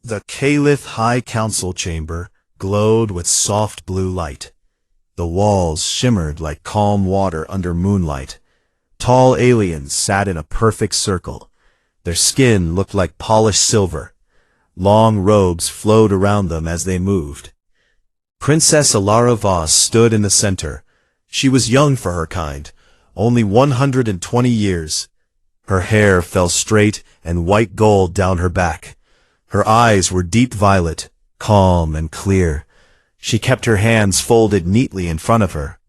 The Caliph High Council Chamber glowed with soft blue light. The walls shimmered like calm water under moonlight. Tall aliens sat in a perfect circle. Their skin looked like polished silver. Long robes flowed around them as they moved. Princess Alara Voss stood in the center. She was young for her kind, only 120 years. Her hair fell straight and white gold down her back. Her eyes were deep violet, calm and clear. She kept her hands folded neatly in front of her.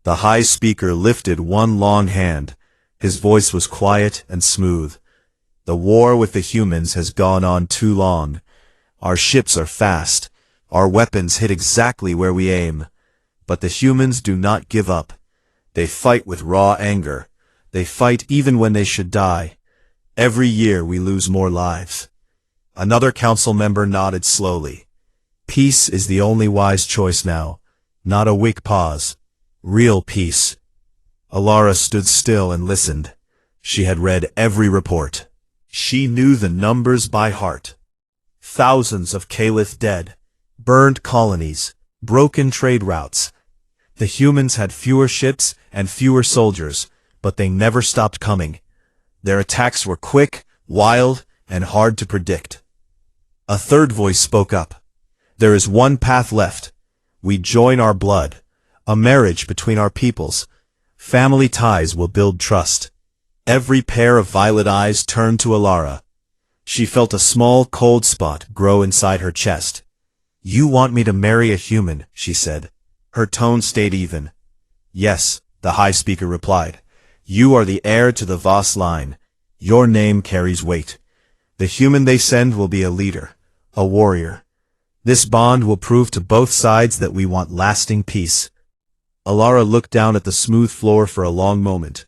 The High Speaker lifted one long hand. His voice was quiet and smooth. The war with the humans has gone on too long. Our ships are fast. Our weapons hit exactly where we aim. But the humans do not give up. They fight with raw anger. They fight even when they should die. Every year we lose more lives. Another council member nodded slowly. Peace is the only wise choice now. Not a weak pause. Real peace. Alara stood still and listened. She had read every report. She knew the numbers by heart. Thousands of Caliph dead. Burned colonies. Broken trade routes. The humans had fewer ships and fewer soldiers, but they never stopped coming. Their attacks were quick, wild, and hard to predict. A third voice spoke up. There is one path left. We join our blood. A marriage between our peoples. Family ties will build trust. Every pair of violet eyes turned to Alara. She felt a small cold spot grow inside her chest. You want me to marry a human, she said. Her tone stayed even. Yes, the High Speaker replied. You are the heir to the Voss line. Your name carries weight. The human they send will be a leader, a warrior. This bond will prove to both sides that we want lasting peace. Alara looked down at the smooth floor for a long moment.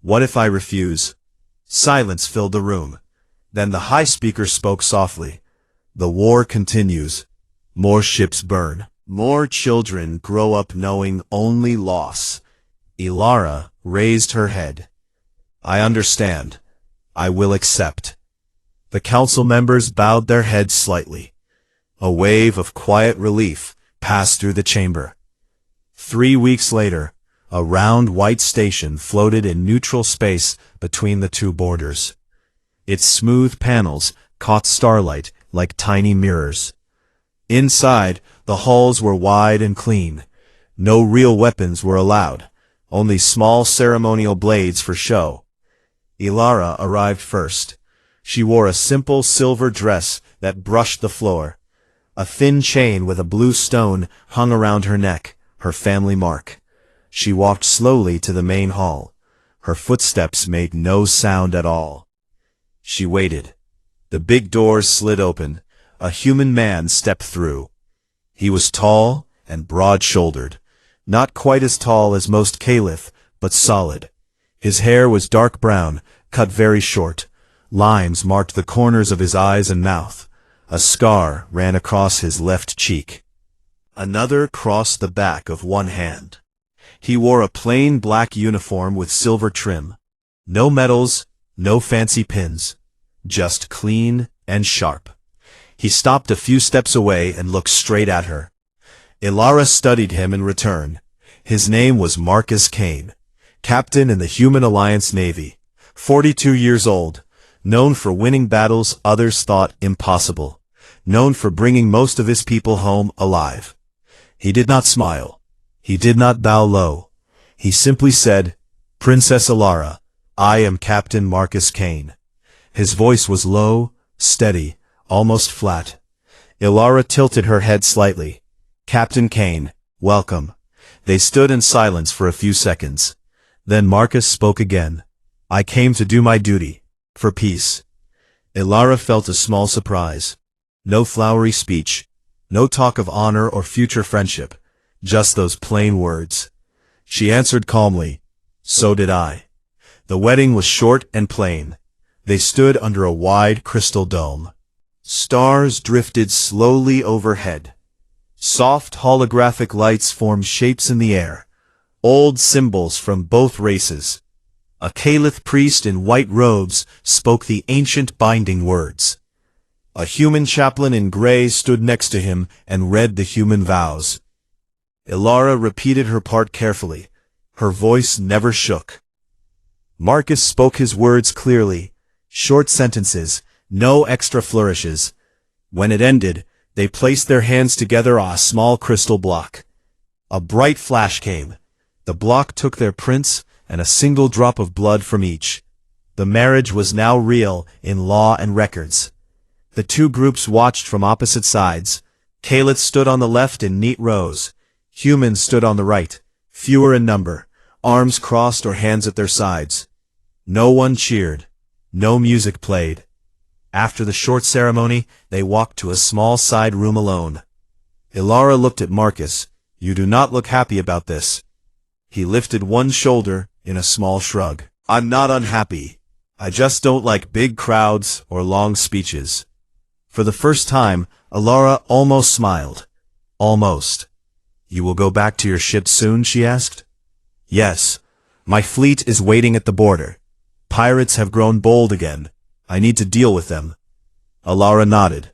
What if I refuse? Silence filled the room. Then the High Speaker spoke softly. The war continues. More ships burn. More children grow up knowing only loss. Alara raised her head. I understand. I will accept. The council members bowed their heads slightly. A wave of quiet relief passed through the chamber. 3 weeks later, a round white station floated in neutral space between the two borders. Its smooth panels caught starlight like tiny mirrors. Inside, the halls were wide and clean. No real weapons were allowed, only small ceremonial blades for show. Alara arrived first. She wore a simple silver dress that brushed the floor. A thin chain with a blue stone hung around her neck, her family mark. She walked slowly to the main hall. Her footsteps made no sound at all. She waited. The big doors slid open. A human man stepped through. He was tall and broad-shouldered. Not quite as tall as most Caliph, but solid. His hair was dark brown, cut very short. Lines marked the corners of his eyes and mouth. A scar ran across his left cheek. Another crossed the back of one hand. He wore a plain black uniform with silver trim. No medals, no fancy pins. Just clean and sharp. He stopped a few steps away and looked straight at her. Alara studied him in return. His name was Marcus Kane, captain in the Human Alliance Navy, 42 years old, known for winning battles others thought impossible, known for bringing most of his people home alive. He did not smile. He did not bow low. He simply said, Princess Alara, I am Captain Marcus Kane. His voice was low, steady, almost flat. Alara tilted her head slightly. Captain Kane, welcome. They stood in silence for a few seconds. Then Marcus spoke again. I came to do my duty. For peace. Alara felt a small surprise. No flowery speech. No talk of honor or future friendship. Just those plain words. She answered calmly. So did I. The wedding was short and plain. They stood under a wide crystal dome. Stars drifted slowly overhead. Soft holographic lights formed shapes in the air. Old symbols from both races. A Caliph priest in white robes spoke the ancient binding words. A human chaplain in gray stood next to him and read the human vows. Ilara repeated her part carefully. Her voice never shook. Marcus spoke his words clearly, short sentences, no extra flourishes. When it ended, they placed their hands together on a small crystal block. A bright flash came. The block took their prints and a single drop of blood from each. The marriage was now real in law and records. The two groups watched from opposite sides. Kalith stood on the left in neat rows. Humans stood on the right, fewer in number, arms crossed or hands at their sides. No one cheered. No music played. After the short ceremony, they walked to a small side room alone. Ilara looked at Marcus. You do not look happy about this. He lifted one shoulder in a small shrug. I'm not unhappy. I just don't like big crowds or long speeches. For the first time, Ilara almost smiled. Almost. You will go back to your ship soon, she asked. Yes. My fleet is waiting at the border. Pirates have grown bold again. I need to deal with them. Ilara nodded.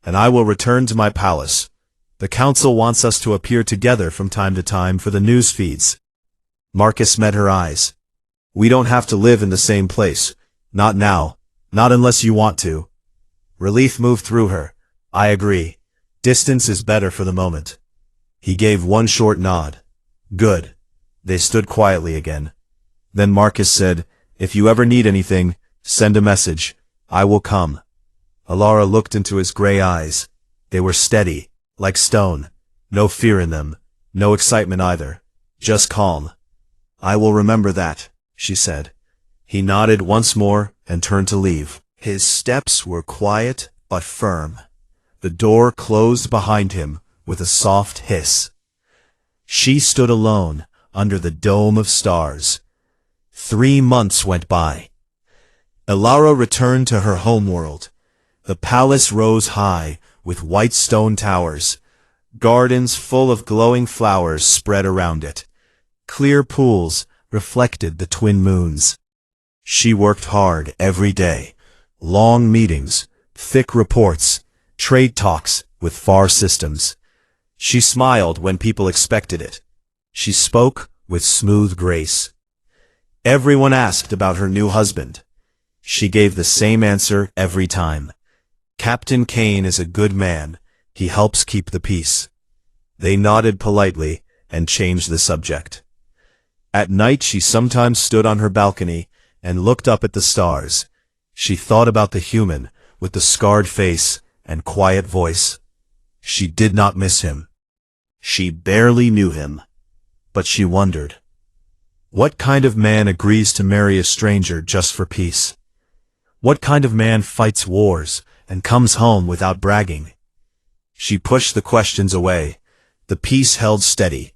And I will return to my palace. The council wants us to appear together from time to time for the news feeds. Marcus met her eyes. We don't have to live in the same place. Not now. Not unless you want to. Relief moved through her. I agree. Distance is better for the moment. He gave one short nod. Good. They stood quietly again. Then Marcus said, If you ever need anything, send a message. I will come. Ilara looked into his gray eyes. They were steady, like stone. No fear in them. No excitement either. Just calm. I will remember that, she said. He nodded once more and turned to leave. His steps were quiet but firm. The door closed behind him with a soft hiss. She stood alone under the dome of stars. 3 months went by. Ilara returned to her homeworld. The palace rose high with white stone towers. Gardens full of glowing flowers spread around it. Clear pools reflected the twin moons. She worked hard every day. Long meetings, thick reports, trade talks with far systems. She smiled when people expected it. She spoke with smooth grace. Everyone asked about her new husband. She gave the same answer every time. Captain Kane is a good man. He helps keep the peace. They nodded politely and changed the subject. At night she sometimes stood on her balcony and looked up at the stars. She thought about the human with the scarred face and quiet voice. She did not miss him. She barely knew him, but she wondered. What kind of man agrees to marry a stranger just for peace? What kind of man fights wars and comes home without bragging? She pushed the questions away. The peace held steady.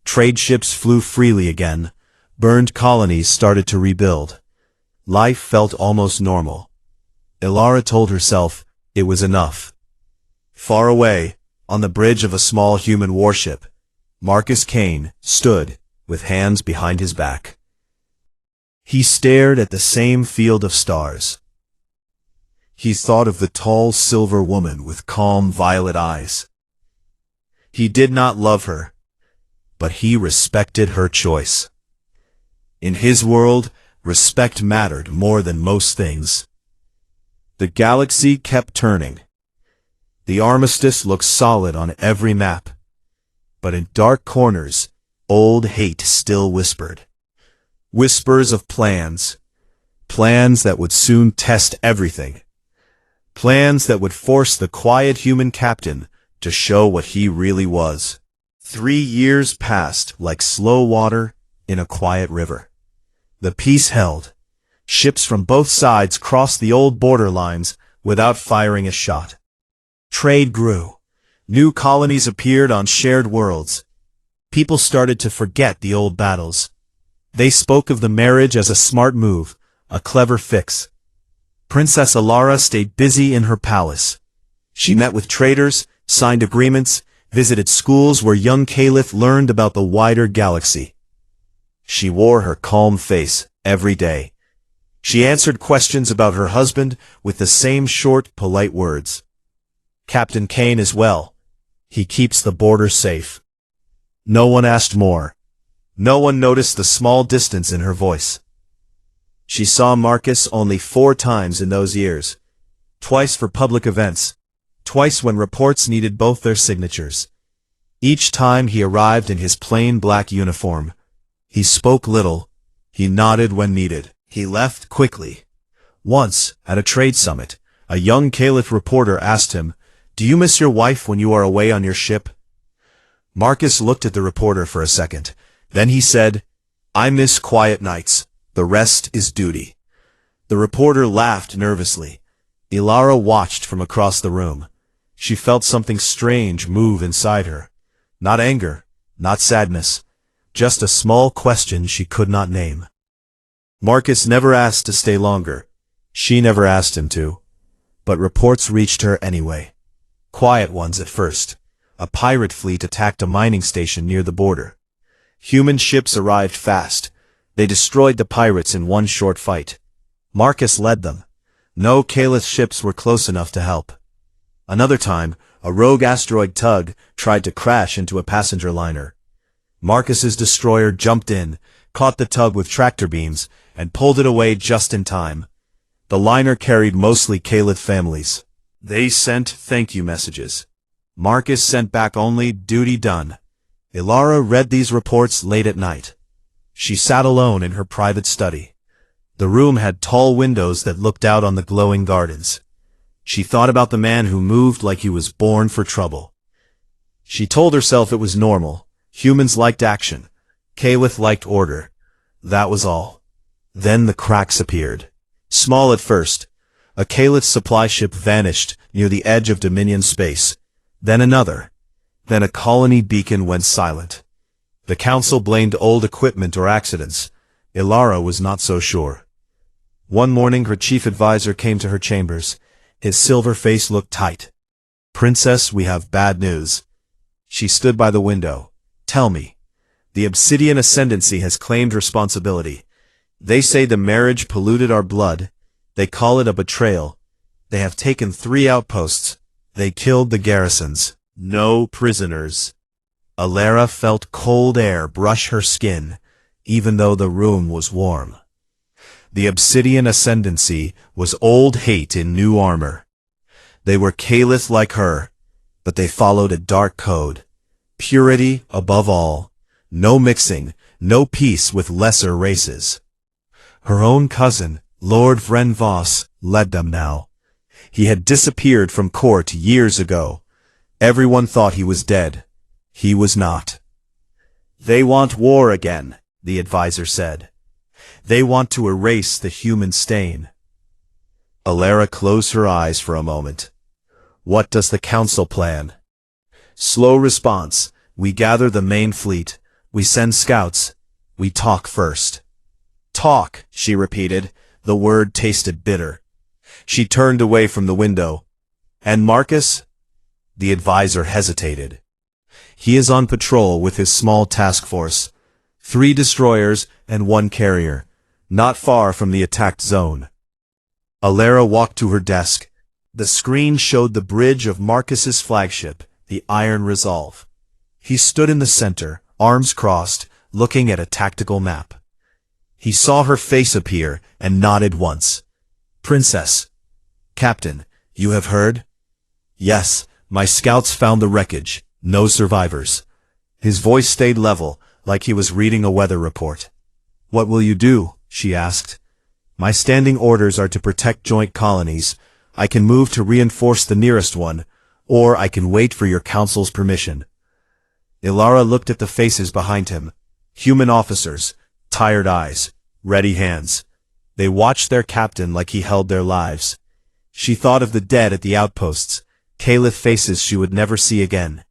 Trade ships flew freely again. Burned colonies started to rebuild. Life felt almost normal. Ilara told herself it was enough. Far away, on the bridge of a small human warship, Marcus Kane stood with hands behind his back. He stared at the same field of stars. He thought of the tall silver woman with calm violet eyes. He did not love her, but he respected her choice. In his world, respect mattered more than most things. The galaxy kept turning. The armistice looked solid on every map. But in dark corners, old hate still whispered. Whispers of plans. Plans that would soon test everything. Plans that would force the quiet human captain to show what he really was. 3 years passed like slow water in a quiet river. The peace held. Ships from both sides crossed the old border lines without firing a shot. Trade grew. New colonies appeared on shared worlds. People started to forget the old battles. They spoke of the marriage as a smart move, a clever fix. Princess Ilara stayed busy in her palace. She met with traders, signed agreements, visited schools where young Kalith learned about the wider galaxy. She wore her calm face every day. She answered questions about her husband with the same short, polite words. Captain Kane is well. He keeps the border safe. No one asked more. No one noticed the small distance in her voice. She saw Marcus only 4 times in those years. Twice for public events. Twice when reports needed both their signatures. Each time he arrived in his plain black uniform. He spoke little. He nodded when needed. He left quickly. Once, at a trade summit, a young Caliph reporter asked him, "Do you miss your wife when you are away on your ship?" Marcus looked at the reporter for a second. Then he said, "I miss quiet nights. The rest is duty." The reporter laughed nervously. Ilara watched from across the room. She felt something strange move inside her. Not anger, not sadness, just a small question she could not name. Marcus never asked to stay longer. She never asked him to. But reports reached her anyway. Quiet ones at first. A pirate fleet attacked a mining station near the border. Human ships arrived fast. They destroyed the pirates in one short fight. Marcus led them. No Caliph ships were close enough to help. Another time, a rogue asteroid tug tried to crash into a passenger liner. Marcus's destroyer jumped in, caught the tug with tractor beams, and pulled it away just in time. The liner carried mostly Caliph families. They sent thank you messages. Marcus sent back only duty done. Ilara read these reports late at night. She sat alone in her private study. The room had tall windows that looked out on the glowing gardens. She thought about the man who moved like he was born for trouble. She told herself it was normal. Humans liked action. Caliph liked order. That was all. Then the cracks appeared. Small at first. A Caliph supply ship vanished near the edge of Dominion space. Then another. Then a colony beacon went silent. The council blamed old equipment or accidents. Ilara was not so sure. One morning her chief advisor came to her chambers. His silver face looked tight. "Princess, we have bad news." She stood by the window. "Tell me." "The Obsidian ascendancy has claimed responsibility. They say the marriage polluted our blood. They call it a betrayal. They have taken 3 outposts. They killed the garrisons. No prisoners." Ilara felt cold air brush her skin, even though the room was warm. The Obsidian ascendancy was old hate in new armor. They were Caliph like her, but they followed a dark code. Purity above all. No mixing, no peace with lesser races. Her own cousin, Lord Vren Voss, led them now. He had disappeared from court years ago. Everyone thought he was dead. He was not. "They want war again," the advisor said. "They want to erase the human stain." Ilara closed her eyes for a moment. "What does the council plan?" Slow response. "We gather the main fleet. We send scouts. We talk first." "Talk," she repeated. The word tasted bitter. She turned away from the window. "And Marcus?" The advisor hesitated. "He is on patrol with his small task force. 3 destroyers and 1 carrier. Not far from the attacked zone." Ilara walked to her desk. The screen showed the bridge of Marcus's flagship, the Iron Resolve. He stood in the center, arms crossed, looking at a tactical map. He saw her face appear and nodded once. "Princess." "Captain, you have heard?" "Yes, my scouts found the wreckage. No survivors." His voice stayed level, like he was reading a weather report. "What will you do?" she asked. "My standing orders are to protect joint colonies. I can move to reinforce the nearest one, or I can wait for your council's permission." Ilara looked at the faces behind him. Human officers, tired eyes, ready hands. They watched their captain like he held their lives. She thought of the dead at the outposts, Caliph faces she would never see again.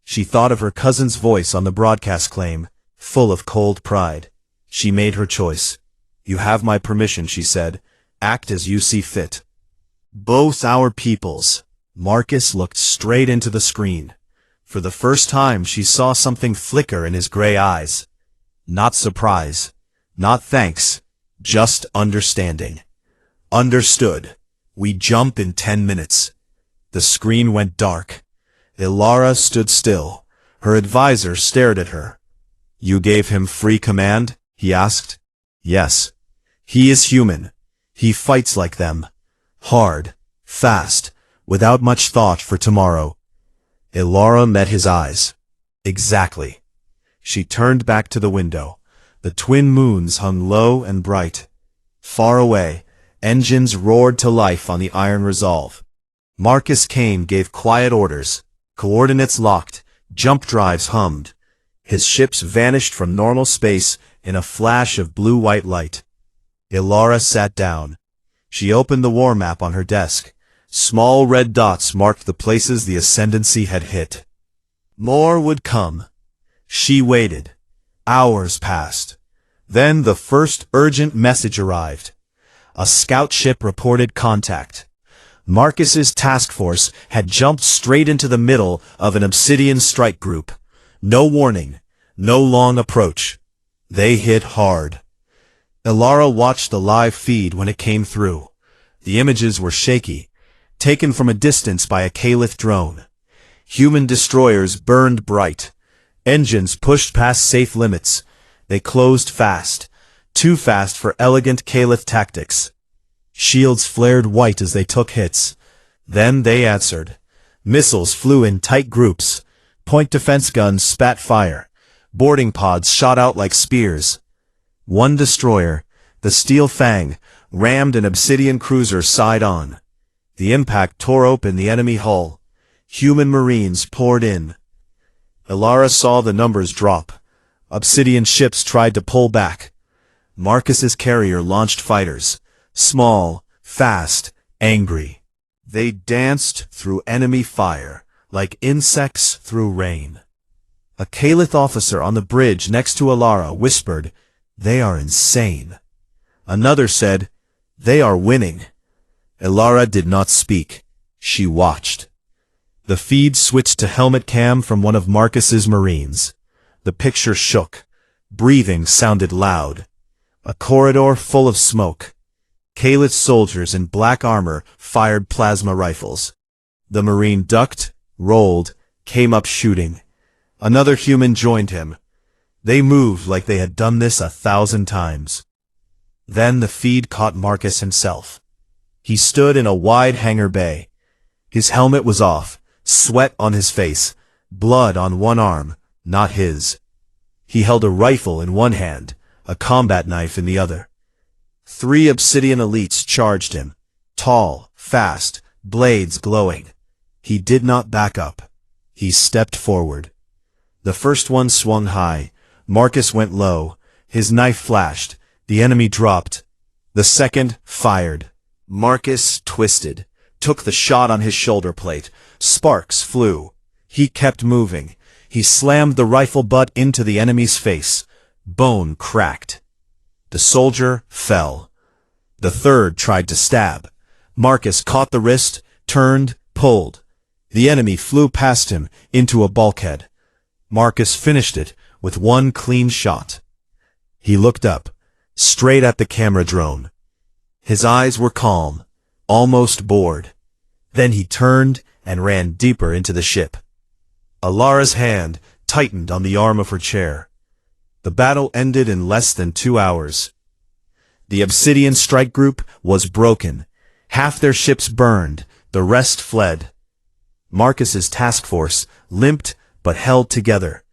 She thought of her cousin's voice on the broadcast claim, full of cold pride. She made her choice. "You have my permission," she said. "Act as you see fit." "Both our peoples." Marcus looked straight into the screen. For the first time she saw something flicker in his gray eyes. Not surprise. Not thanks. Just understanding. Understood. We jump in 10 minutes. The screen went dark. Ilara stood still. Her advisor stared at her. You gave him free command? He asked. Yes. He is human. He fights like them. Hard. Fast. Without much thought for tomorrow. Ilara met his eyes. Exactly. She turned back to the window. The twin moons hung low and bright. Far away, engines roared to life on the Iron Resolve. Marcus Kane gave quiet orders. Coordinates locked. Jump drives hummed. His ships vanished from normal space in a flash of blue-white light. Ilara sat down. She opened the war map on her desk. Small red dots marked the places the Ascendancy had hit. More would come. She waited. Hours passed. Then the first urgent message arrived. A scout ship reported contact. Marcus's task force had jumped straight into the middle of an Obsidian strike group. No warning, no long approach. They hit hard. Ilara watched the live feed when it came through. The images were shaky, taken from a distance by a Caliph drone. Human destroyers burned bright. Engines pushed past safe limits. They closed fast, too fast for elegant Caliph tactics. Shields flared white as they took hits. Then they answered. Missiles flew in tight groups. Point defense guns spat fire. Boarding pods shot out like spears. One destroyer, the Steel Fang, rammed an Obsidian cruiser side on. The impact tore open the enemy hull. Human Marines poured in. Ilara saw the numbers drop. Obsidian ships tried to pull back. Marcus's carrier launched fighters. Small, fast, angry. They danced through enemy fire, like insects through rain. A Caliph officer on the bridge next to Ilara whispered, "They are insane." Another said, "They are winning." Ilara did not speak. She watched. The feed switched to helmet cam from one of Marcus's Marines. The picture shook. Breathing sounded loud. A corridor full of smoke. Caliph soldiers in black armor fired plasma rifles. The Marine ducked, rolled, came up shooting. Another human joined him. They moved like they had done this 1,000 times. Then the feed caught Marcus himself. He stood in a wide hangar bay. His helmet was off, sweat on his face, blood on one arm, not his. He held a rifle in one hand, a combat knife in the other. 3 Obsidian elites charged him, tall, fast, blades glowing. He did not back up. He stepped forward. The first one swung high. Marcus went low. His knife flashed. The enemy dropped. The second fired. Marcus twisted, took the shot on his shoulder plate. Sparks flew. He kept moving. He slammed the rifle butt into the enemy's face. Bone cracked. The soldier fell. The third tried to stab. Marcus caught the wrist, turned, pulled. The enemy flew past him into a bulkhead. Marcus finished it with one clean shot. He looked up, straight at the camera drone. His eyes were calm, almost bored. Then he turned and ran deeper into the ship. Ilara's hand tightened on the arm of her chair. The battle ended in less than 2 hours. The Obsidian strike group was broken. Half their ships burned, the rest fled. Marcus's task force limped but held together.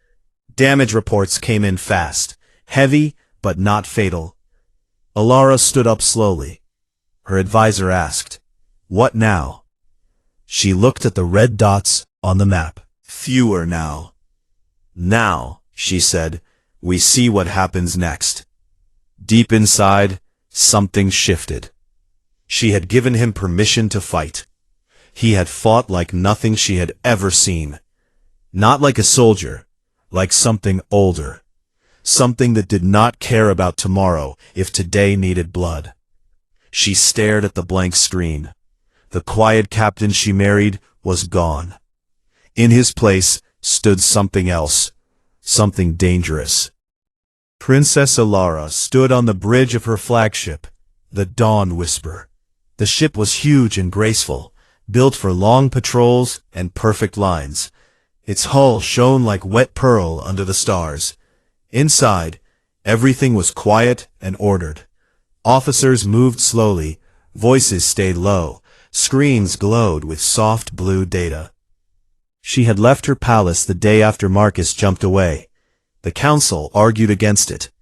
Damage reports came in fast, heavy but not fatal. Ilara stood up slowly. Her advisor asked, "What now?" She looked at the red dots on the map. "Fewer now." "Now," she said, "we see what happens next." Deep inside, something shifted. She had given him permission to fight. He had fought like nothing she had ever seen. Not like a soldier, like something older. Something that did not care about tomorrow if today needed blood. She stared at the blank screen. The quiet captain she married was gone. In his place stood something else, something dangerous. Princess Alara stood on the bridge of her flagship, the Dawn Whisper. The ship was huge and graceful, built for long patrols and perfect lines. Its hull shone like wet pearl under the stars. Inside, everything was quiet and ordered. Officers moved slowly, voices stayed low, screens glowed with soft blue data. She had left her palace the day after Marcus jumped away. The council argued against it.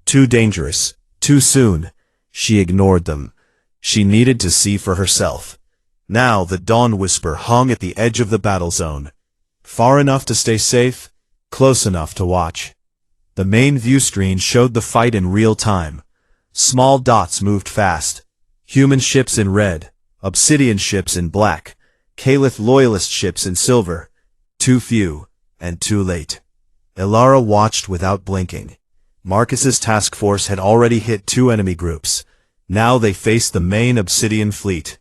Too dangerous, too soon. She ignored them. She needed to see for herself. Now the Dawn Whisper hung at the edge of the battle zone. Far enough to stay safe, close enough to watch. The main view screen showed the fight in real time. Small dots moved fast. Human ships in red, Obsidian ships in black, Caliph loyalist ships in silver. Too few, and too late. Alara watched without blinking. Marcus's task force had already hit 2 enemy groups. Now they faced the main Obsidian fleet.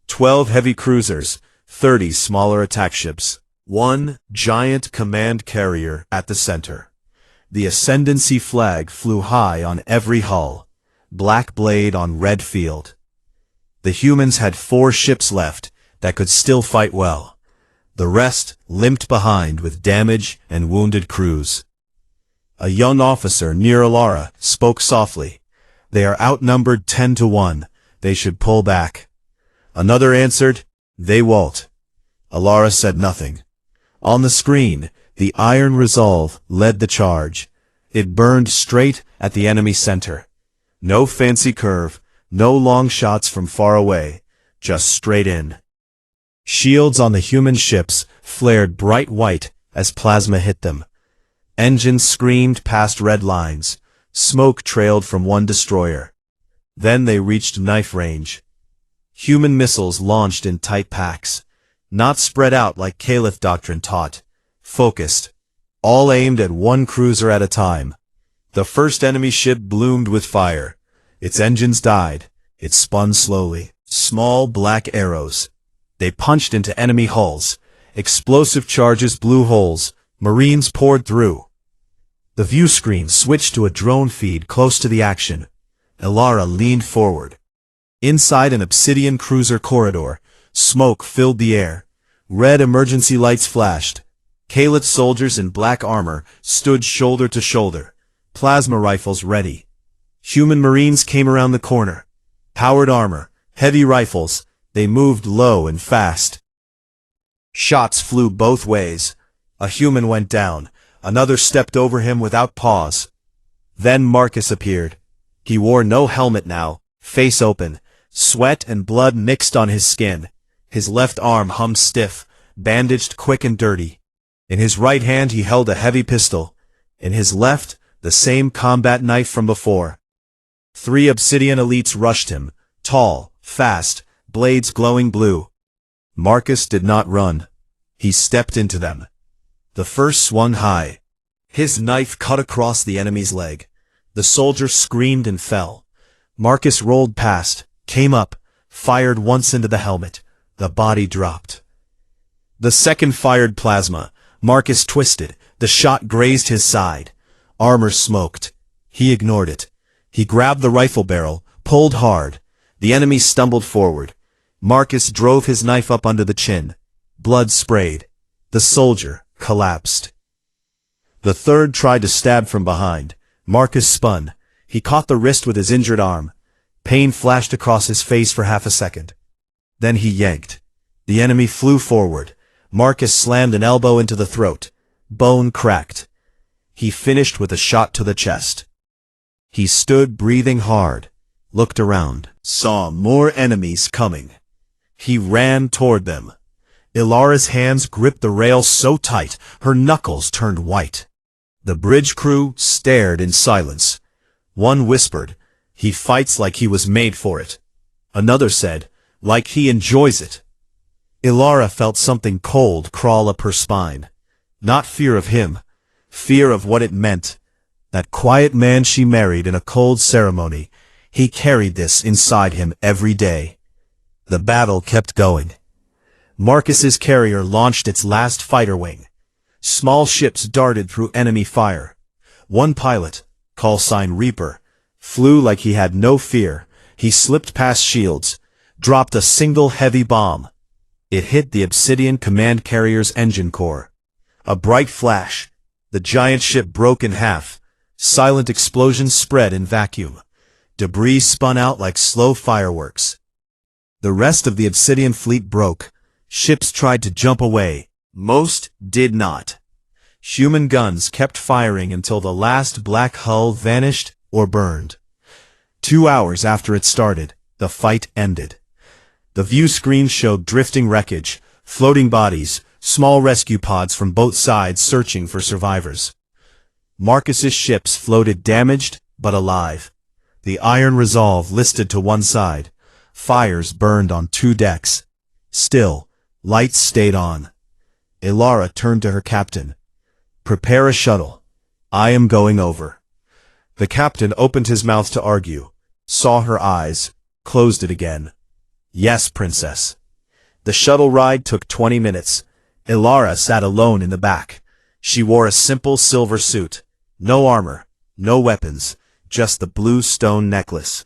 12 heavy cruisers, 30 smaller attack ships. 1 giant command carrier at the center. The Ascendancy flag flew high on every hull. Black blade on red field. The humans had 4 ships left that could still fight well. The rest limped behind with damage and wounded crews. A young officer near Alara spoke softly. They are outnumbered 10 to 1. They should pull back. Another answered, they won't. Alara said nothing. On the screen, the iron resolve led the charge. It burned straight at the enemy center. No fancy curve, no long shots from far away, just straight in. Shields on the human ships flared bright white as plasma hit them. Engines screamed past red lines. Smoke trailed from one destroyer. Then they reached knife range. Human missiles launched in tight packs. Not spread out like Caliph doctrine taught. Focused. All aimed at one cruiser at a time. The first enemy ship bloomed with fire. Its engines died. It spun slowly. Small black arrows. They punched into enemy hulls. Explosive charges blew holes. Marines poured through. The view screen switched to a drone feed close to the action. Alara leaned forward. Inside an Obsidian cruiser corridor, smoke filled the air. Red emergency lights flashed. Caliph soldiers in black armor stood shoulder to shoulder, plasma rifles ready. Human Marines came around the corner. Powered armor, heavy rifles, they moved low and fast. Shots flew both ways. A human went down. Another stepped over him without pause. Then Marcus appeared. He wore no helmet now, face open. Sweat and blood mixed on his skin. His left arm hung stiff, bandaged quick and dirty. In his right hand he held a heavy pistol. In his left, the same combat knife from before. 3 Obsidian elites rushed him, tall, fast, blades glowing blue. Marcus did not run. He stepped into them. The first swung high. His knife cut across the enemy's leg. The soldier screamed and fell. Marcus rolled past, came up, fired once into the helmet. The body dropped. The second fired plasma. Marcus twisted. The shot grazed his side. Armor smoked. He ignored it. He grabbed the rifle barrel, pulled hard. The enemy stumbled forward. Marcus drove his knife up under the chin. Blood sprayed. The soldier collapsed. The third tried to stab from behind. Marcus spun. He caught the wrist with his injured arm. Pain flashed across his face for half a second. Then he yanked. The enemy flew forward. Marcus slammed an elbow into the throat. Bone cracked. He finished with a shot to the chest. He stood breathing hard, looked around, saw more enemies coming. He ran toward them. Ilara's hands gripped the rail so tight, her knuckles turned white. The bridge crew stared in silence. One whispered, "He fights like he was made for it." Another said, "Like he enjoys it." Ilara felt something cold crawl up her spine. Not fear of him, fear of what it meant. That quiet man she married in a cold ceremony, he carried this inside him every day. The battle kept going. Marcus's carrier launched its last fighter wing. Small ships darted through enemy fire. One pilot, callsign Reaper, flew like he had no fear. He slipped past shields, dropped a single heavy bomb. It hit the Obsidian command carrier's engine core. A bright flash. The giant ship broke in half. Silent explosions spread in vacuum. Debris spun out like slow fireworks. The rest of the Obsidian fleet broke. Ships tried to jump away. Most did not. Human guns kept firing until the last black hull vanished or burned. 2 hours after it started, the fight ended. The view screen showed drifting wreckage, floating bodies, small rescue pods from both sides searching for survivors. Marcus's ships floated damaged but alive. The Iron Resolve listed to one side. Fires burned on 2 decks. Still, lights stayed on. Ilara turned to her captain. "Prepare a shuttle. I am going over." The captain opened his mouth to argue, saw her eyes, closed it again. "Yes, princess." The shuttle ride took 20 minutes. Ilara sat alone in the back. She wore a simple silver suit. No armor, no weapons, just the blue stone necklace.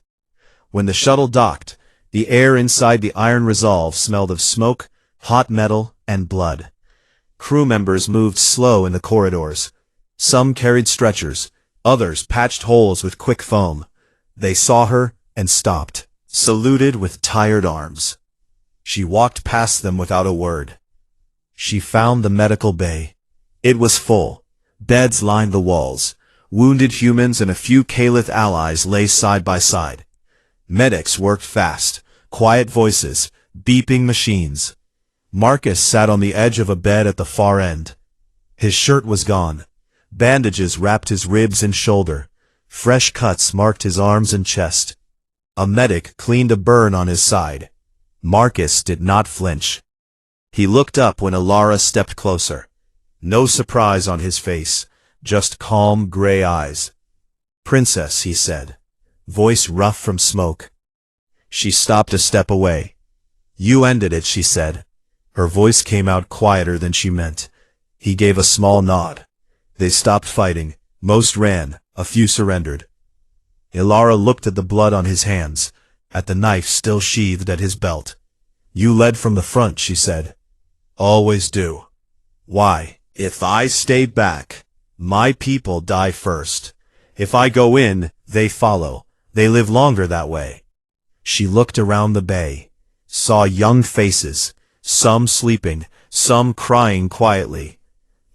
When the shuttle docked, the air inside the Iron Resolve smelled of smoke, hot metal, and blood. Crew members moved slow in the corridors. Some carried stretchers, others patched holes with quick foam. They saw her and stopped, saluted with tired arms. She walked past them without a word. She found the medical bay. It was full. Beds lined the walls. Wounded humans and a few Calith allies lay side by side. Medics worked fast, quiet voices, beeping machines. Marcus sat on the edge of a bed at the far end. His shirt was gone. Bandages wrapped his ribs and shoulder. Fresh cuts marked his arms and chest. A medic cleaned a burn on his side. Marcus did not flinch. He looked up when Ilara stepped closer. No surprise on his face, just calm gray eyes. "Princess," he said, voice rough from smoke. She stopped a step away. "You ended it," she said. Her voice came out quieter than she meant. He gave a small nod. They stopped fighting. Most ran, a few surrendered. Ilara looked at the blood on his hands, at the knife still sheathed at his belt. "You led from the front," she said. "Always do." "Why? If I stay back, my people die first. If I go in, they follow. They live longer that way." She looked around the bay, saw young faces, some sleeping, some crying quietly.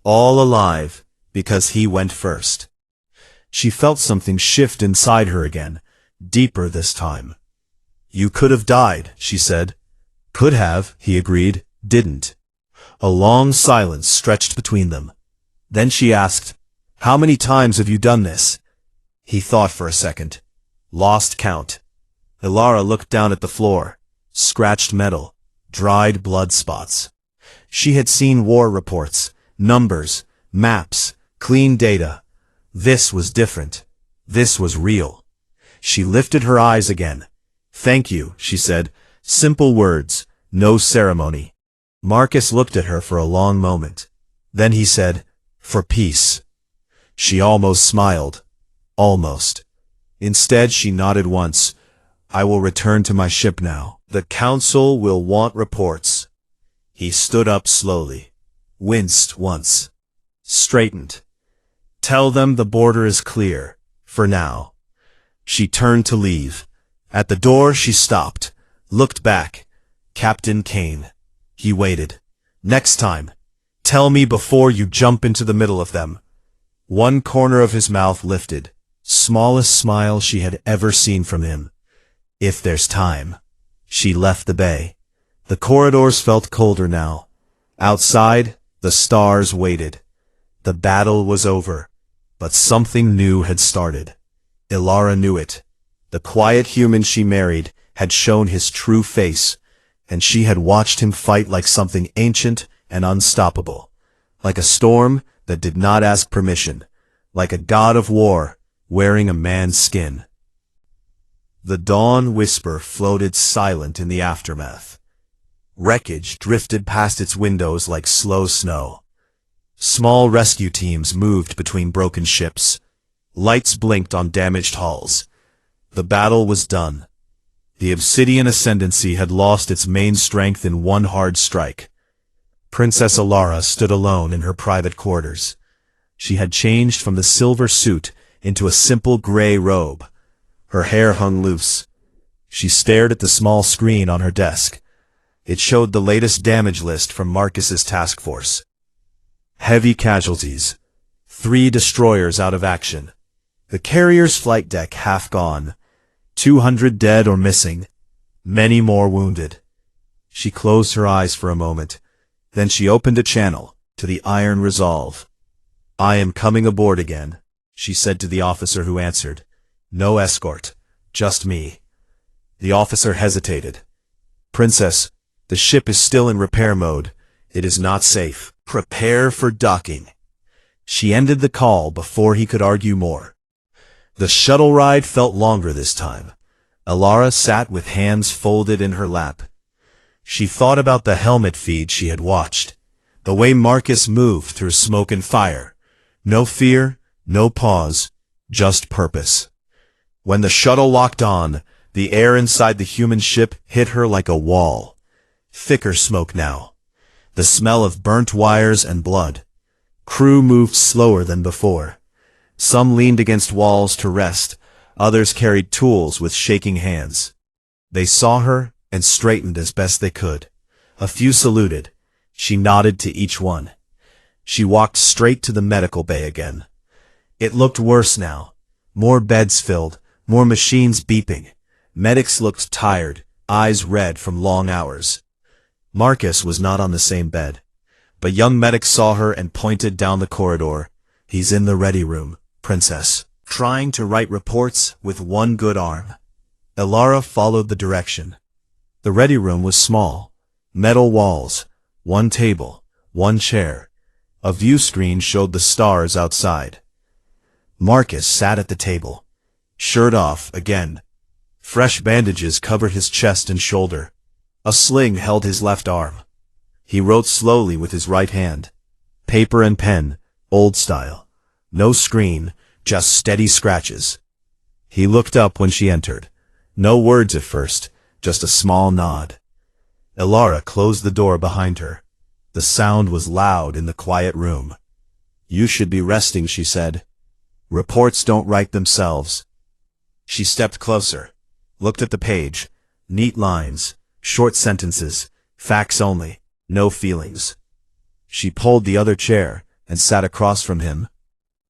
All alive, because he went first. She felt something shift inside her again, deeper this time. "You could have died," she said. "Could have," he agreed, didn't. A long silence stretched between them. Then she asked, "How many times have you done this?" He thought for a second. "Lost count." Ilara looked down at the floor. Scratched metal. Dried blood spots. She had seen war reports, numbers, maps, clean data. This was different. This was real. She lifted her eyes again. "Thank you," she said. Simple words, no ceremony. Marcus looked at her for a long moment. Then he said, "For peace." She almost smiled. Almost. Instead she nodded once. "I will return to my ship now. The council will want reports." He stood up slowly. Winced once. Straightened. "Tell them the border is clear. For now." She turned to leave. At the door she stopped. Looked back. Captain Kane. He waited. "Next time, tell me before you jump into the middle of them." One corner of his mouth lifted. Smallest smile she had ever seen from him. "If there's time." She left the bay. The corridors felt colder now. Outside, the stars waited. The battle was over, but something new had started. Ilara knew it. The quiet human she married had shown his true face, and she had watched him fight like something ancient and unstoppable, like a storm that did not ask permission, like a god of war wearing a man's skin. The dawn whisper floated silent in the aftermath. Wreckage drifted past its windows like slow snow. Small rescue teams moved between broken ships. Lights blinked on damaged hulls. The battle was done. The Obsidian Ascendancy had lost its main strength in one hard strike. Princess Alara stood alone in her private quarters. She had changed from the silver suit into a simple gray robe. Her hair hung loose. She stared at the small screen on her desk. It showed the latest damage list from Marcus's task force. Heavy casualties. 3 destroyers out of action. The carrier's flight deck half gone. 200 dead or missing. Many more wounded. She closed her eyes for a moment. Then she opened a channel to the Iron Resolve. "I am coming aboard again," she said to the officer who answered. "No escort. Just me." The officer hesitated. "Princess, the ship is still in repair mode. It is not safe. Prepare for docking." She ended the call before he could argue more. The shuttle ride felt longer this time. Alara sat with hands folded in her lap. She thought about the helmet feed she had watched, the way Marcus moved through smoke and fire. No fear, no pause, just purpose. When the shuttle locked on, the air inside the human ship hit her like a wall. Thicker smoke now. The smell of burnt wires and blood. Crew moved slower than before. Some leaned against walls to rest, others carried tools with shaking hands. They saw her and straightened as best they could. A few saluted. She nodded to each one. She walked straight to the medical bay again. It looked worse now. More beds filled, more machines beeping. Medics looked tired, eyes red from long hours. Marcus was not on the same bed. But young medics saw her and pointed down the corridor. "He's in the ready room, Princess, trying to write reports with one good arm." Alara followed the direction. The ready room was small. Metal walls, one table, one chair. A view screen showed the stars outside. Marcus sat at the table. Shirt off again. Fresh bandages covered his chest and shoulder. A sling held his left arm. He wrote slowly with his right hand. Paper and pen, old style. No screen, just steady scratches. He looked up when she entered. No words at first, just a small nod. Alara closed the door behind her. The sound was loud in the quiet room. "You should be resting," she said. "Reports don't write themselves." She stepped closer, looked at the page. Neat lines, short sentences, facts only, no feelings. She pulled the other chair and sat across from him.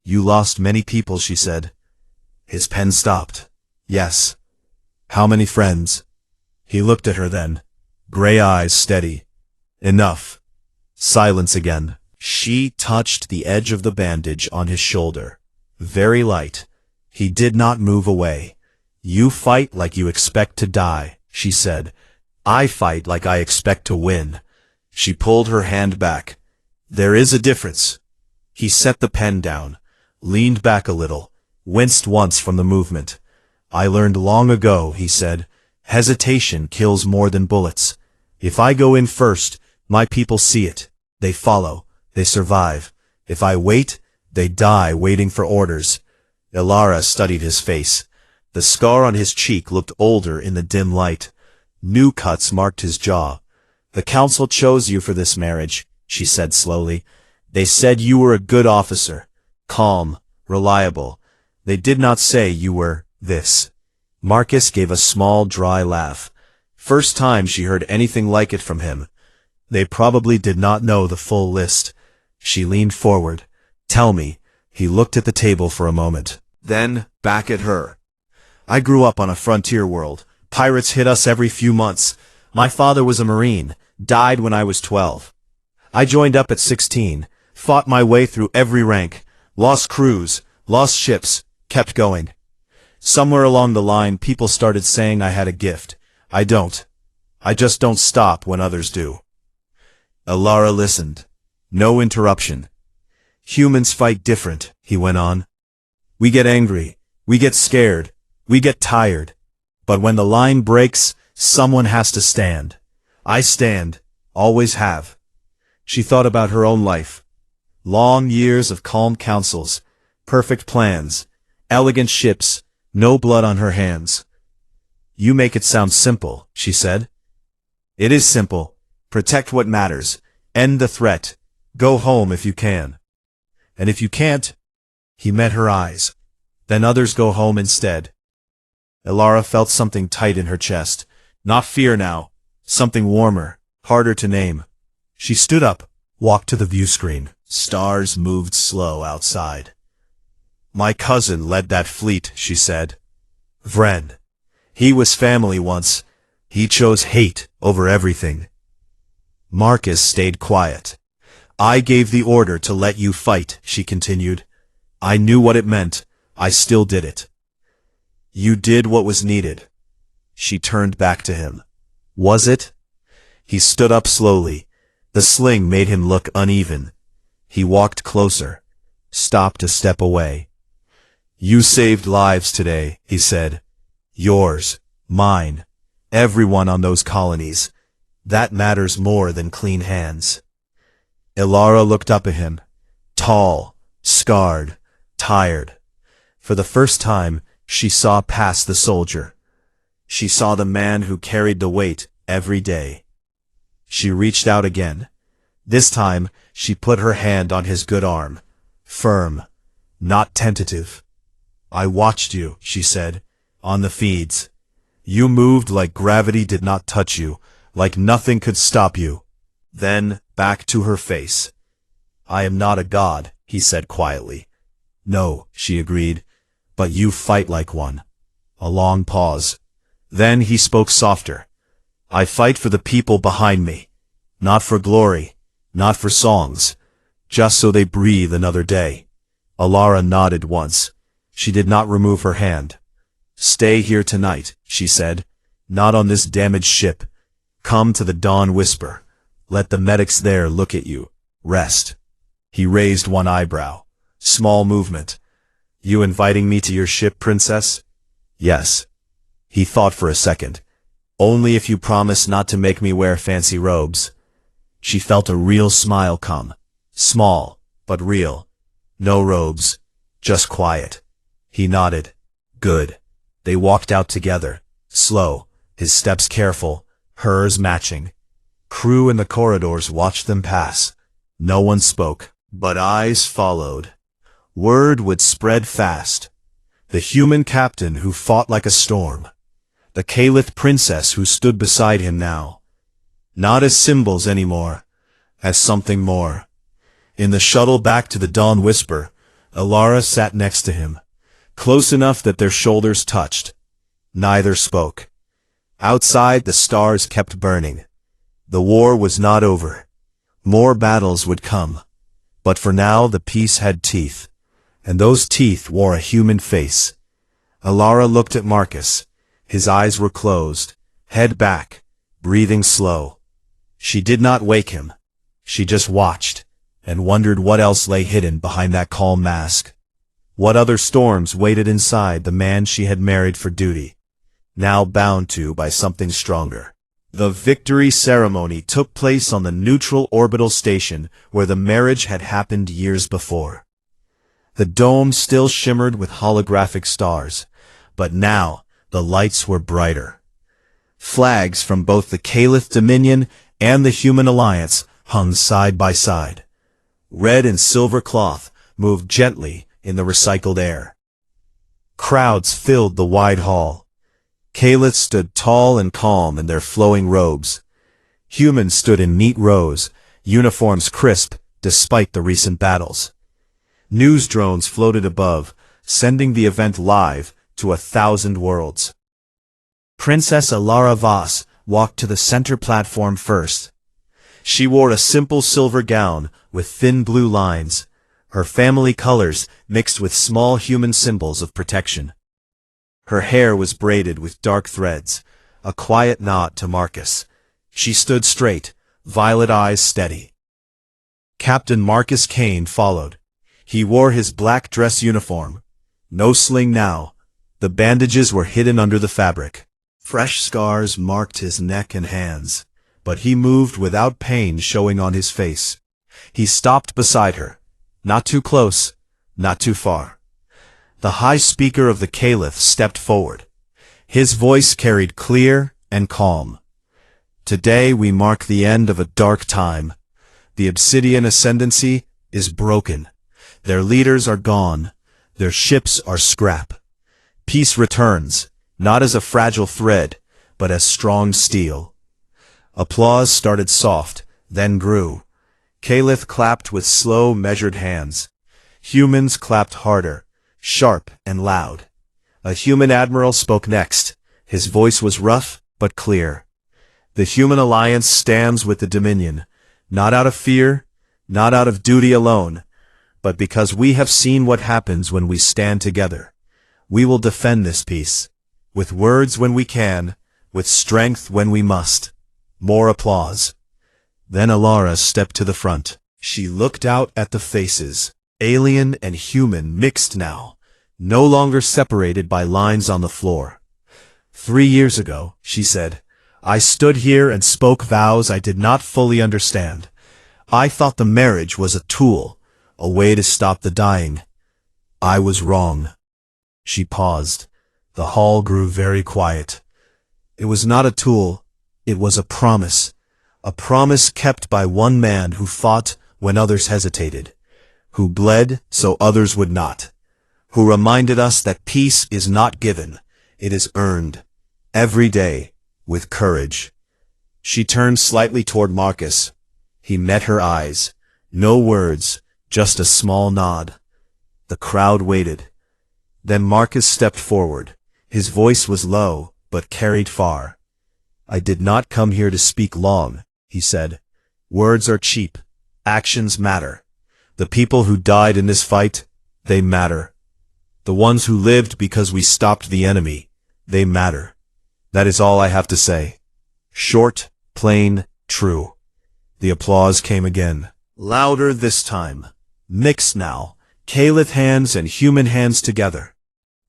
"You lost many people," she said. His pen stopped. "Yes." "How many friends?" He looked at her then. Gray eyes steady. "Enough." Silence again. She touched the edge of the bandage on his shoulder. Very light. He did not move away. "You fight like you expect to die," she said. "I fight like I expect to win." She pulled her hand back. "There is a difference." He set the pen down, leaned back a little, winced once from the movement. "I learned long ago," he said, "hesitation kills more than bullets. If I go in first, my people see it. They follow. They survive. If I wait, they die waiting for orders." Alara studied his face. The scar on his cheek looked older in the dim light. New cuts marked his jaw. "The council chose you for this marriage," she said slowly. "They said you were a good officer, calm, reliable. They did not say you were this." Marcus gave a small, dry laugh. First time she heard anything like it from him. They probably did not know the full list. She leaned forward. "Tell me." He looked at the table for a moment. Then, back at her. "I grew up on a frontier world. Pirates hit us every few months. My father was a Marine, died when I was 12. I joined up at 16, fought my way through every rank, lost crews, lost ships, kept going. Somewhere along the line, people started saying I had a gift. I don't. I just don't stop when others do." Alara listened. No interruption. "Humans fight different," he went on. "We get angry. We get scared. We get tired. But when the line breaks, someone has to stand. I stand. Always have." She thought about her own life. Long years of calm counsels, perfect plans, Elegant ships, no blood on her hands. You make it sound simple, she said. It is simple. Protect what matters. End the threat. Go home if you can. And if you can't, he met her eyes. Then others go home instead. Elara felt something tight in her chest. Not fear now. Something warmer, harder to name. She stood up, walked to the view screen. Stars moved slow outside. My cousin led that fleet, she said. Vren. He was family once. He chose hate over everything. Marcus stayed quiet. I gave the order to let you fight, she continued. I knew what it meant. I still did it. You did what was needed. She turned back to him. Was it? He stood up slowly. The sling made him look uneven. He walked closer, stopped a step away. You saved lives today, he said. Yours, mine, everyone on those colonies. That matters more than clean hands. Elara looked up at him, tall, scarred, tired. For the first time, she saw past the soldier. She saw the man who carried the weight every day. She reached out again. This time, she put her hand on his good arm, firm, not tentative. I watched you, she said, on the feeds. You moved like gravity did not touch you, like nothing could stop you. Then, back to her face. I am not a god, he said quietly. No, she agreed, but you fight like one. A long pause. Then he spoke softer. I fight for the people behind me. Not for glory, not for songs, just so they breathe another day. Elara nodded once. She did not remove her hand. Stay here tonight, she said. Not on this damaged ship. Come to the Dawn Whisper. Let the medics there look at you. Rest. He raised one eyebrow. Small movement. You inviting me to your ship, princess? Yes. He thought for a second. Only if you promise not to make me wear fancy robes. She felt a real smile come. Small, but real. No robes. Just quiet. He nodded. Good. They walked out together. Slow, his steps careful, hers matching. Crew in the corridors watched them pass. No one spoke, but eyes followed. Word would spread fast. The human captain who fought like a storm. The Caliph princess who stood beside him now. Not as symbols anymore, as something more. In the shuttle back to the Dawn Whisper, Elara sat next to him, close enough that their shoulders touched. Neither spoke. Outside, the stars kept burning. The war was not over. More battles would come. But for now, the peace had teeth. And those teeth wore a human face. Elara looked at Marcus. His eyes were closed, head back, breathing slow. She did not wake him. She just watched, and wondered what else lay hidden behind that calm mask. What other storms waited inside the man she had married for duty, now bound to by something stronger. The victory ceremony took place on the neutral orbital station where the marriage had happened years before. The dome still shimmered with holographic stars, but now the lights were brighter. Flags from both the Caliph Dominion and the Human Alliance hung side by side. Red and silver cloth moved gently in the recycled air. Crowds filled the wide hall. Caliphs stood tall and calm in their flowing robes. Humans stood in neat rows, uniforms crisp despite the recent battles. News drones floated above, sending the event live to 1,000 worlds. Princess Elara Vos walked to the center platform first. She wore a simple silver gown with thin blue lines, her family colors mixed with small human symbols of protection. Her hair was braided with dark threads, a quiet nod to Marcus. She stood straight, violet eyes steady. Captain Marcus Kane followed. He wore his black dress uniform. No sling now. The bandages were hidden under the fabric. Fresh scars marked his neck and hands, but he moved without pain showing on his face. He stopped beside her. Not too close, not too far. The high speaker of the Caliph stepped forward. His voice carried clear and calm. Today we mark the end of a dark time. The Obsidian ascendancy is broken. Their leaders are gone. Their ships are scrap. Peace returns, not as a fragile thread, but as strong steel. Applause started soft, then grew. Caliph clapped with slow, measured hands. Humans clapped harder, sharp and loud. A human admiral spoke next. His voice was rough, but clear. The human alliance stands with the Dominion, not out of fear, not out of duty alone, but because we have seen what happens when we stand together. We will defend this peace, with words when we can, with strength when we must. More applause. Then Alara stepped to the front. She looked out at the faces, alien and human mixed now, no longer separated by lines on the floor. 3 years ago, she said, I stood here and spoke vows I did not fully understand. I thought the marriage was a tool, a way to stop the dying. I was wrong. She paused. The hall grew very quiet. It was not a tool, it was a promise kept by one man who fought when others hesitated, who bled so others would not, who reminded us that peace is not given, it is earned, every day, with courage. She turned slightly toward Marcus. He met her eyes. No words, just a small nod. The crowd waited. Then Marcus stepped forward. His voice was low, but carried far. I did not come here to speak long, he said. Words are cheap. Actions matter. The people who died in this fight, they matter. The ones who lived because we stopped the enemy, they matter. That is all I have to say. Short, plain, true. The applause came again. Louder this time. Mixed now. Caliph hands and human hands together.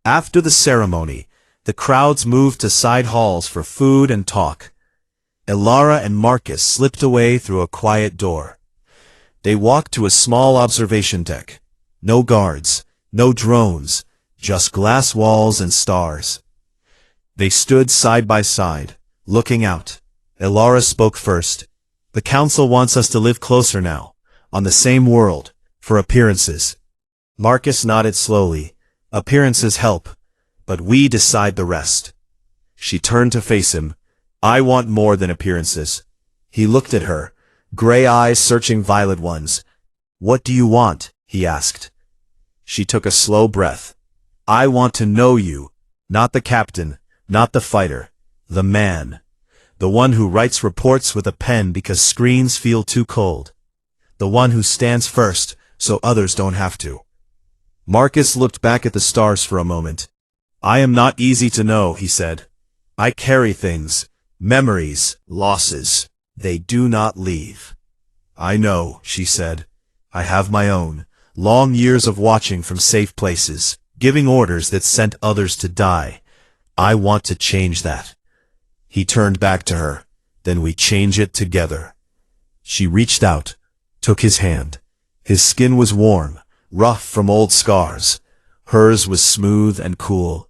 After the ceremony, the crowds moved to side halls for food and talk. Alara and Marcus slipped away through a quiet door. They walked to a small observation deck. No guards, no drones, just glass walls and stars. They stood side by side, looking out. Alara spoke first. The council wants us to live closer now, on the same world, for appearances. Marcus nodded slowly. Appearances help, but we decide the rest. She turned to face him. I want more than appearances. He looked at her, gray eyes searching violet ones. What do you want? He asked. She took a slow breath. I want to know you, not the captain, not the fighter, the man. The one who writes reports with a pen because screens feel too cold. The one who stands first, so others don't have to. Marcus looked back at the stars for a moment. I am not easy to know, he said. I carry things, memories, losses. They do not leave. I know, she said. I have my own, long years of watching from safe places, giving orders that sent others to die. I want to change that. He turned back to her. Then we change it together. She reached out, took his hand. His skin was warm, rough from old scars. Hers was smooth and cool.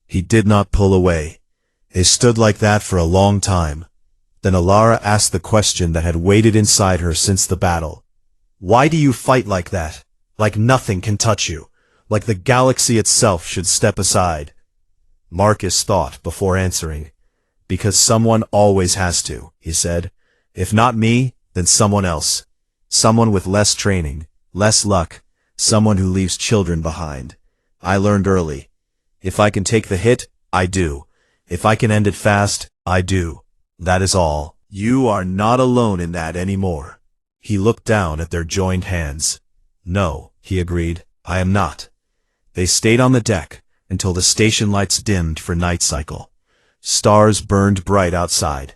He did not pull away. They stood like that for a long time. Then Alara asked the question that had waited inside her since the battle. Why do you fight like that? Like nothing can touch you. Like the galaxy itself should step aside. Marcus thought before answering. Because someone always has to, he said. If not me, then someone else. Someone with less training, less luck, someone who leaves children behind. I learned early. If I can take the hit, I do. If I can end it fast, I do. That is all. You are not alone in that anymore. He looked down at their joined hands. No, he agreed, I am not. They stayed on the deck until the station lights dimmed for night cycle. Stars burned bright outside.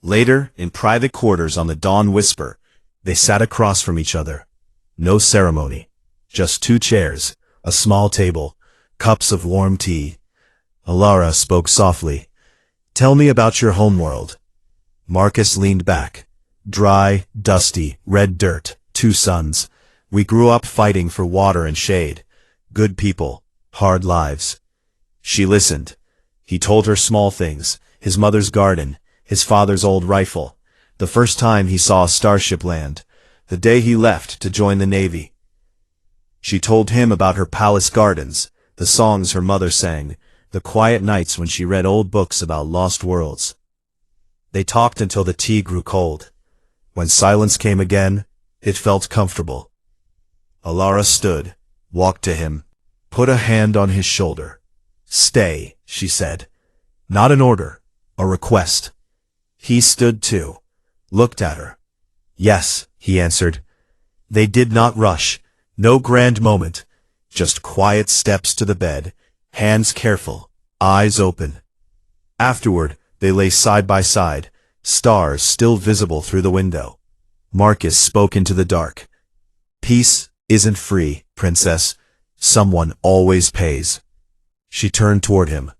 Later, in private quarters on the Dawn Whisper, they sat across from each other. No ceremony. Just 2 chairs, a small table, cups of warm tea. Alara spoke softly. Tell me about your homeworld. Marcus leaned back. Dry, dusty, red dirt, 2 suns. We grew up fighting for water and shade. Good people, hard lives. She listened. He told her small things, his mother's garden, his father's old rifle, the first time he saw a starship land, the day he left to join the Navy. She told him about her palace gardens, the songs her mother sang, the quiet nights when she read old books about lost worlds. They talked until the tea grew cold. When silence came again, it felt comfortable. Alara stood, walked to him, put a hand on his shoulder. "Stay," she said. "Not an order, a request." He stood too, looked at her. "Yes," he answered. They did not rush, no grand moment, just quiet steps to the bed, hands careful, eyes open. Afterward, they lay side by side, stars still visible through the window. Marcus spoke into the dark. "Peace isn't free, princess. Someone always pays." She turned toward him,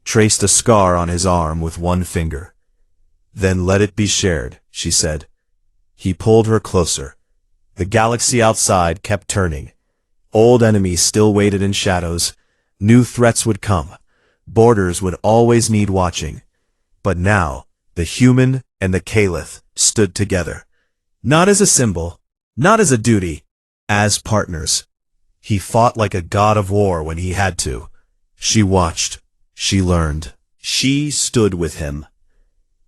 traced a scar on his arm with one finger. "Then let it be shared," she said. He pulled her closer. The galaxy outside kept turning. Old enemies still waited in shadows. New threats would come. Borders would always need watching. But now, the human and the Caliph stood together. Not as a symbol, not as a duty, as partners. He fought like a god of war when he had to. She watched. She learned. She stood with him.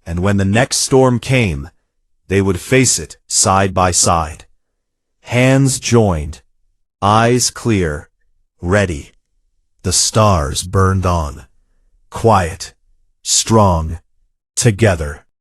And when the next storm came, they would face it side by side. Hands joined, eyes clear, ready. The stars burned on. Quiet, strong, together.